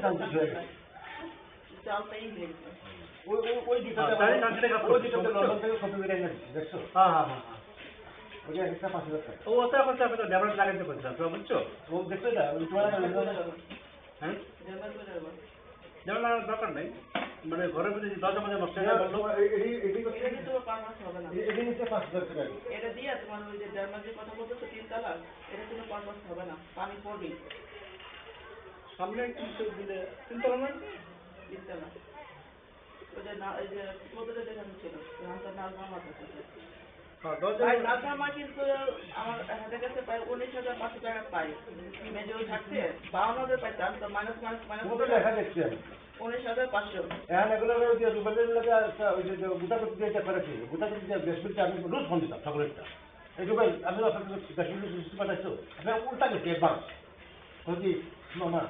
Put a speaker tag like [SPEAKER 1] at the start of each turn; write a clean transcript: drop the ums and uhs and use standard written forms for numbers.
[SPEAKER 1] Chances হয়ে গেছে
[SPEAKER 2] চালটাই হয়ে গেছে।
[SPEAKER 1] ওই দুটাতে লন্ডন থেকে কপি করে এনে দিচ্ছি দেখছো ওই একটা 5,000 টাকা
[SPEAKER 3] ও ওটা করতে হবে তো ডেভেলপ লাগাইতে করতে হবে বুঝছো
[SPEAKER 1] ও দেখছো এটা ওই তোমার
[SPEAKER 3] হ্যাঁ
[SPEAKER 2] ডেভেলপ করে দেবো।
[SPEAKER 3] ডেভেলপ লাগানোর দরকার নেই মানে ঘরের ভিতরে যে দরজা মজা নষ্ট হয়ে বললো
[SPEAKER 2] এটা তোমার পারপাস হবে না।
[SPEAKER 1] এটি নিচ্ছে 5,000 টাকা
[SPEAKER 2] এটা দিয়ে তোমার ওই যে জার্মানির কথা বলতেছো 3 তলা, এটা কোনো পারপাস হবে না, পানি পড়বে
[SPEAKER 3] সামনে একটু দিলে চিন্তা নয়
[SPEAKER 2] 3 তলা। ওই যে না এই যে প্রথমে দেখানো ছিল রামটা নাজমা মাথা থেকে
[SPEAKER 3] দরজা
[SPEAKER 2] ভাই নাজমা মা কিন্তু আমার হাতের কাছে প্রায় 19,500 টাকা পাই মেজর থাকছে 52,000 পাইতাম তো মাইনাস
[SPEAKER 1] তো দেখা দেখছি আমি
[SPEAKER 2] 19,500
[SPEAKER 1] এখন এগুলো ওই যে রুবেলের লাগে ওই যে গোটা করতে দিয়ে করেছি গোটা করতে দিয়ে বেশ বিলটা আমি রোজ ফোন দিতাম সকলেরটা এই রুবেল আমি আপনাকে বেশ বিল পাঠাইছো আমি উল্টা গেছি একবার কি মামা